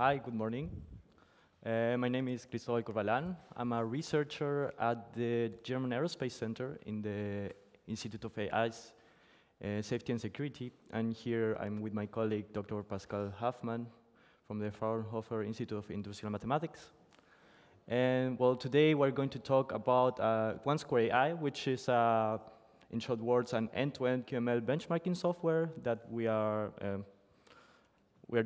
Hi, good morning. My name is Cristobal Corvalan. I'm a researcher at the German Aerospace Center in the Institute of AI's Safety and Security. And here I'm with my colleague, Dr. Pascal Halffmann from the Fraunhofer Institute of Industrial Mathematics. And well, today we're going to talk about Quant²AI, which is, in short words, an end-to-end QML benchmarking software that we are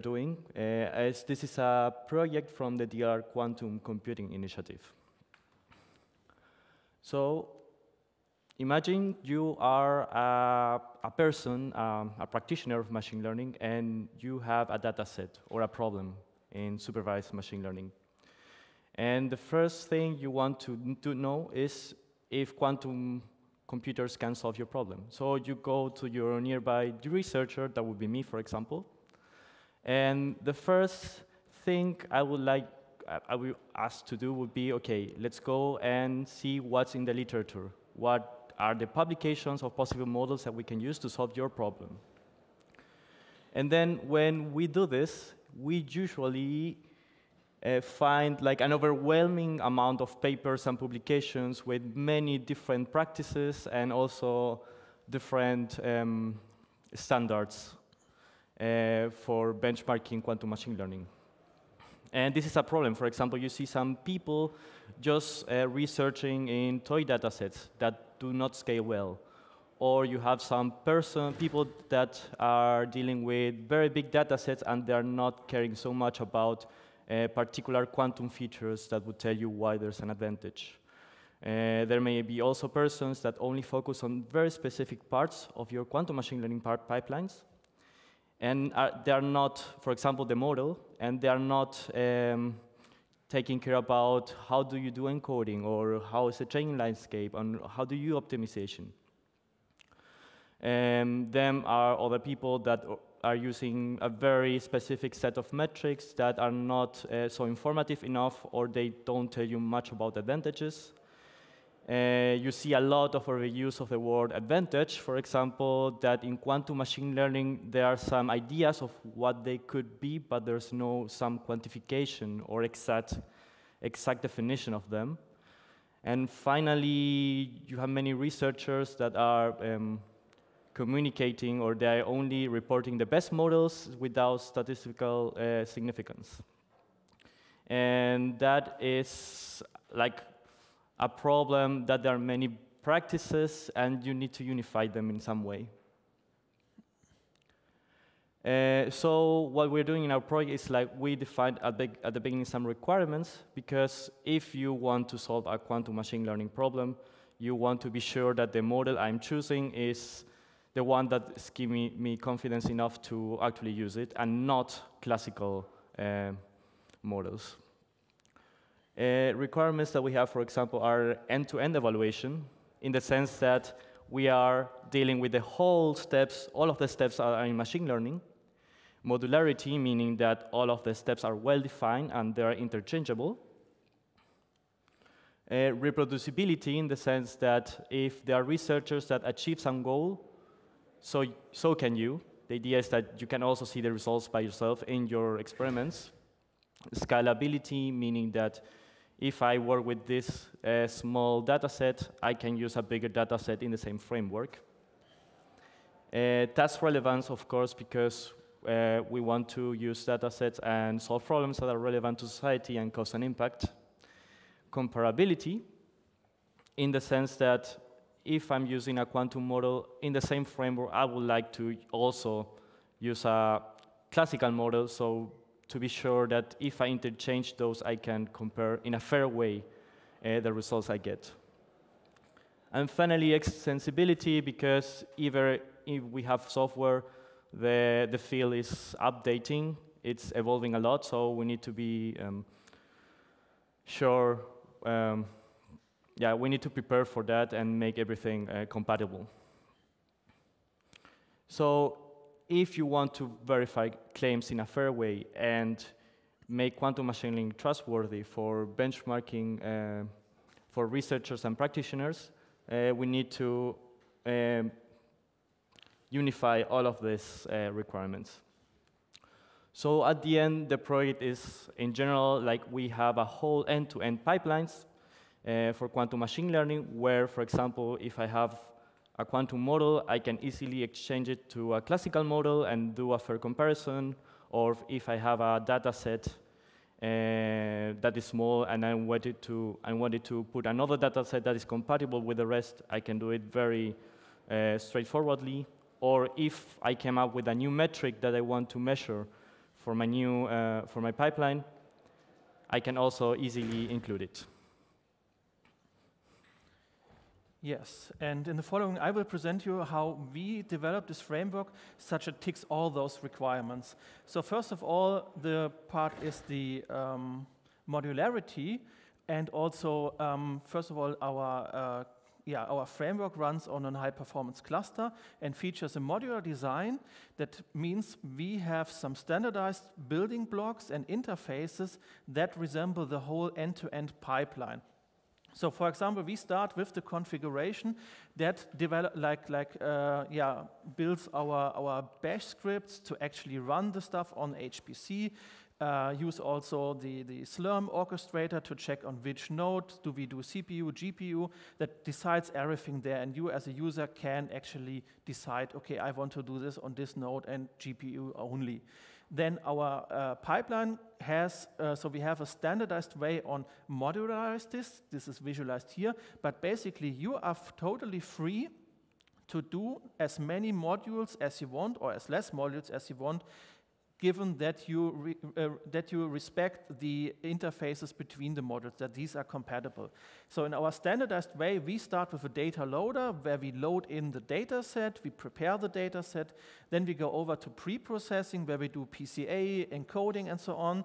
doing, as this is a project from the DLR Quantum Computing Initiative. So imagine you are a person, a practitioner of machine learning, and you have a data set or a problem in supervised machine learning. And the first thing you want to know is if quantum computers can solve your problem. So you go to your nearby researcher, that would be me, for example. And the first thing I will ask to do would be, okay, let's go and see what's in the literature. What are the publications of possible models that we can use to solve your problem? And then when we do this, we usually find like an overwhelming amount of papers and publications with many different practices and also different standards for benchmarking quantum machine learning. And this is a problem. For example, you see some people just researching in toy datasets that do not scale well. Or you have some people that are dealing with very big datasets and they're not caring so much about particular quantum features that would tell you why there's an advantage. There may be also persons that only focus on very specific parts of your quantum machine learning pipelines. And they are not, for example, the model, and they are not taking care about how do you do encoding, or how is the training landscape, and how do you optimization. Them are other people that are using a very specific set of metrics that are not so informative enough, or they don't tell you much about advantages. You see a lot of overuse of the word advantage. For example, that in quantum machine learning, there are some ideas of what they could be, but there's no some quantification or exact definition of them. And finally, you have many researchers that are communicating, or they are only reporting the best models without statistical significance. And that is like a problem that there are many practices and you need to unify them in some way. So what we're doing in our project is like we defined at the beginning some requirements, because if you want to solve a quantum machine learning problem, you want to be sure that the model I'm choosing is the one that's giving me confidence enough to actually use it, and not classical models. Requirements that we have, for example, are end-to-end evaluation, in the sense that we are dealing with the whole steps, all of the steps are in machine learning. Modularity, meaning that all of the steps are well-defined and they are interchangeable. Reproducibility, in the sense that if there are researchers that achieve some goal, so can you. The idea is that you can also see the results by yourself in your experiments. Scalability, meaning that if I work with this small data set, I can use a bigger data set in the same framework. Task relevance, of course, because we want to use data sets and solve problems that are relevant to society and cause an impact. Comparability, in the sense that if I'm using a quantum model in the same framework, I would like to also use a classical model, so to be sure that if I interchange those, I can compare in a fair way the results I get. And finally, extensibility, because if we have software, the field is updating, it's evolving a lot, so we need to be sure, we need to prepare for that and make everything compatible. So if you want to verify claims in a fair way and make quantum machine learning trustworthy for benchmarking for researchers and practitioners, we need to unify all of these requirements. So at the end, the project is, in general, like we have a whole end-to-end pipelines for quantum machine learning, where, for example, if I have a quantum model, I can easily exchange it to a classical model and do a fair comparison. Or if I have a data set that is small and I wanted to put another data set that is compatible with the rest, I can do it very straightforwardly. Or if I came up with a new metric that I want to measure for my pipeline, I can also easily include it. Yes, and in the following, I will present you how we developed this framework such it ticks all those requirements. So first of all, the part is the modularity, and also, first of all, our framework runs on a high-performance cluster and features a modular design. That means we have some standardized building blocks and interfaces that resemble the whole end-to-end pipeline. So, for example, we start with the configuration that builds our bash scripts to actually run the stuff on HPC. Use also the Slurm orchestrator to check on which node do we do CPU, GPU, that decides everything there. And you as a user can actually decide, okay, I want to do this on this node and GPU only. Then our pipeline has, so we have a standardized way on modularize this. This is visualized here. But basically, you are totally free to do as many modules as you want or as less modules as you want, given that you respect the interfaces between the modules, that these are compatible. So in our standardized way, we start with a data loader where we load in the data set, we prepare the data set, then we go over to pre-processing where we do PCA, encoding, and so on.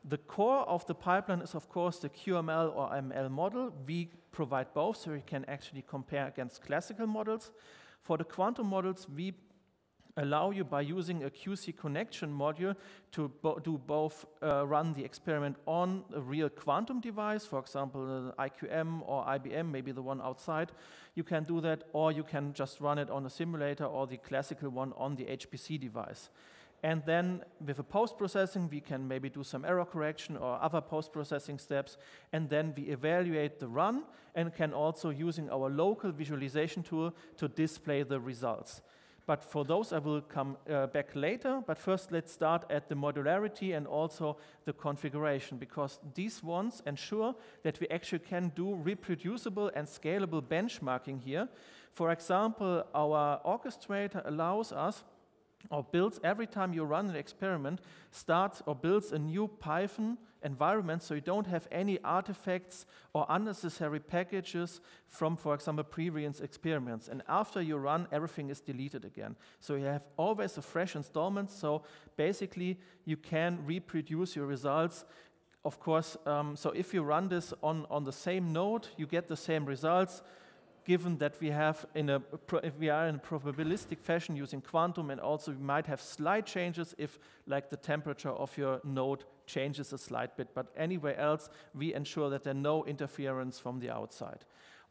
The core of the pipeline is, of course, the QML or ML model. We provide both, so you can actually compare against classical models. For the quantum models, we allow you, by using a QC connection module, to do both run the experiment on a real quantum device, for example, the IQM or IBM, maybe the one outside. You can do that, or you can just run it on a simulator or the classical one on the HPC device. And then with a post-processing, we can maybe do some error correction or other post-processing steps, and then we evaluate the run and can also, using our local visualization tool, to display the results. But for those, I will come back later. But first, let's start at the modularity and also the configuration, because these ones ensure that we actually can do reproducible and scalable benchmarking here. For example, our orchestrator allows us, or builds, every time you run an experiment, starts or builds a new Python environment, so you don't have any artifacts or unnecessary packages from, for example, previous experiments. And after you run, everything is deleted again. So you have always a fresh installment, so basically you can reproduce your results. Of course, so if you run this on the same node, you get the same results, given that we are in a probabilistic fashion using quantum, and also we might have slight changes if, like, the temperature of your node changes a slight bit. But anywhere else, we ensure that there are no interference from the outside.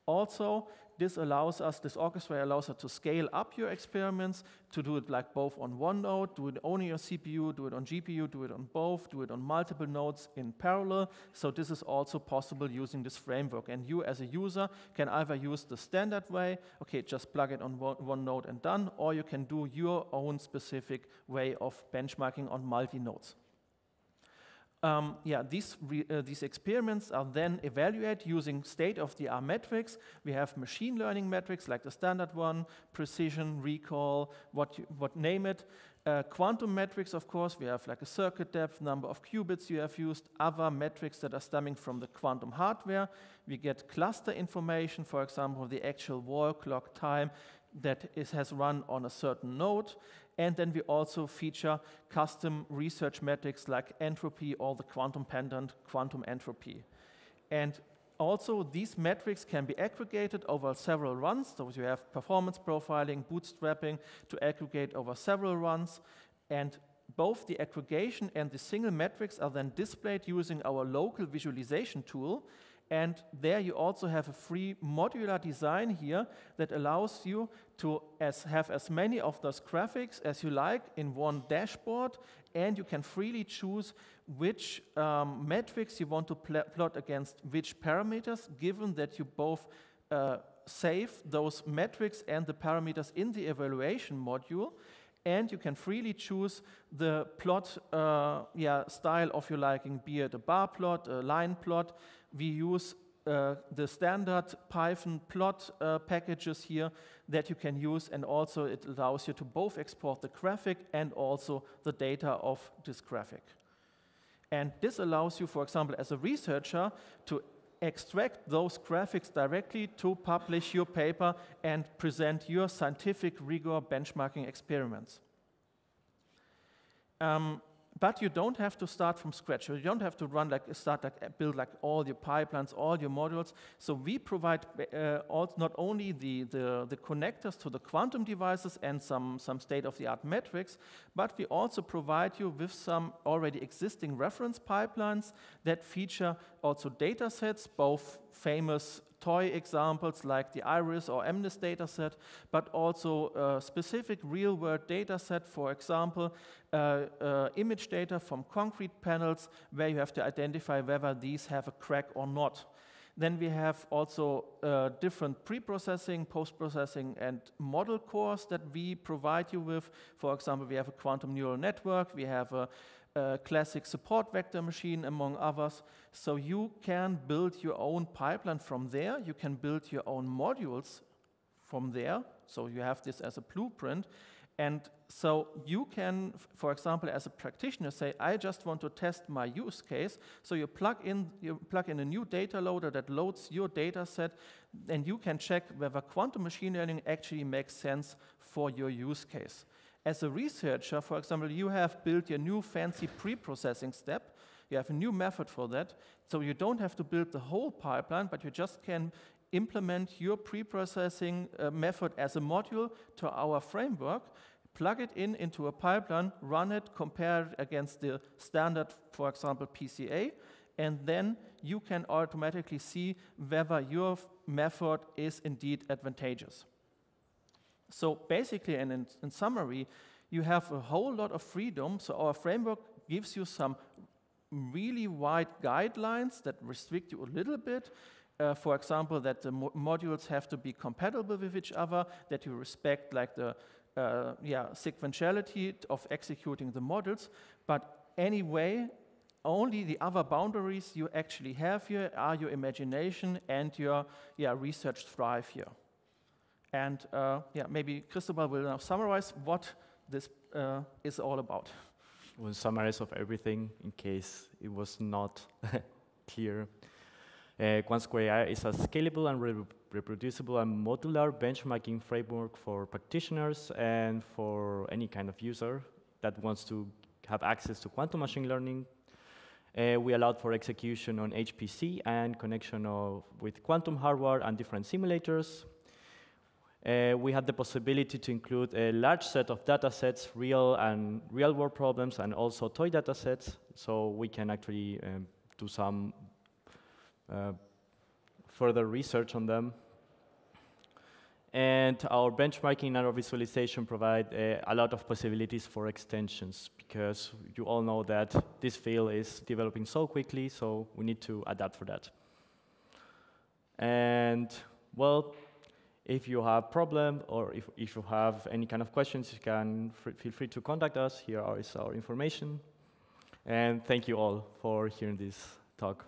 Also, this orchestrator allows us to scale up your experiments, to do it like both on one node, do it only on your CPU, do it on GPU, do it on both, do it on multiple nodes in parallel. So this is also possible using this framework. And you as a user can either use the standard way, okay, just plug it on one node and done, or you can do your own specific way of benchmarking on multi-nodes. These experiments are then evaluated using state-of-the-art metrics. We have machine learning metrics like the standard one, precision, recall, name it. Quantum metrics, of course, we have like a circuit depth, number of qubits you have used, other metrics that are stemming from the quantum hardware. We get cluster information, for example, the actual wall clock time that has run on a certain node. And then we also feature custom research metrics like entropy or the quantum pendant quantum entropy. And also these metrics can be aggregated over several runs. So you have performance profiling, bootstrapping to aggregate over several runs. And both the aggregation and the single metrics are then displayed using our local visualization tool. And there you also have a free modular design here that allows you to have as many of those graphics as you like in one dashboard, and you can freely choose which metrics you want to plot against which parameters, given that you both save those metrics and the parameters in the evaluation module, and you can freely choose the plot style of your liking, be it a bar plot, a line plot. We use the standard Python plot packages here that you can use, and also it allows you to both export the graphic and also the data of this graphic. And this allows you, for example, as a researcher, to extract those graphics directly to publish your paper and present your scientific rigor benchmarking experiments. But you don't have to start from scratch. You don't have to build all your pipelines, all your modules. So we provide not only the connectors to the quantum devices and some state-of-the-art metrics, but we also provide you with some already existing reference pipelines that feature also data sets, both famous toy examples like the Iris or MNIST dataset, but also specific real-world data set, for example, image data from concrete panels where you have to identify whether these have a crack or not. Then we have also different pre-processing, post-processing, and model cores that we provide you with. For example, we have a quantum neural network, we have a classic support vector machine, among others. So you can build your own pipeline from there. You can build your own modules from there. So you have this as a blueprint. And so you can, for example, as a practitioner, say, I just want to test my use case. So you plug in a new data loader that loads your data set, and you can check whether quantum machine learning actually makes sense for your use case. As a researcher, for example, you have built your new fancy pre-processing step. You have a new method for that. So you don't have to build the whole pipeline, but you just can implement your pre-processing method as a module to our framework, plug it into a pipeline, run it, compare it against the standard, for example, PCA, and then you can automatically see whether your method is indeed advantageous. So basically, and in summary, you have a whole lot of freedom. So our framework gives you some really wide guidelines that restrict you a little bit. For example, that the modules have to be compatible with each other, that you respect like the sequentiality of executing the models. But anyway, only the other boundaries you actually have here are your imagination and your research drive here. And maybe Cristobal will now summarize what this is all about. One summarize of everything in case it was not clear. Quant²AI is a scalable and reproducible and modular benchmarking framework for practitioners and for any kind of user that wants to have access to quantum machine learning. We allowed for execution on HPC and connection with quantum hardware and different simulators. We had the possibility to include a large set of data sets, real-world problems, and also toy data sets, so we can actually do some further research on them. And our benchmarking and our visualization provide a lot of possibilities for extensions, because you all know that this field is developing so quickly, so we need to adapt for that. And, well, if you have a problem or if you have any kind of questions, you can feel free to contact us. Here is our information. And thank you all for hearing this talk.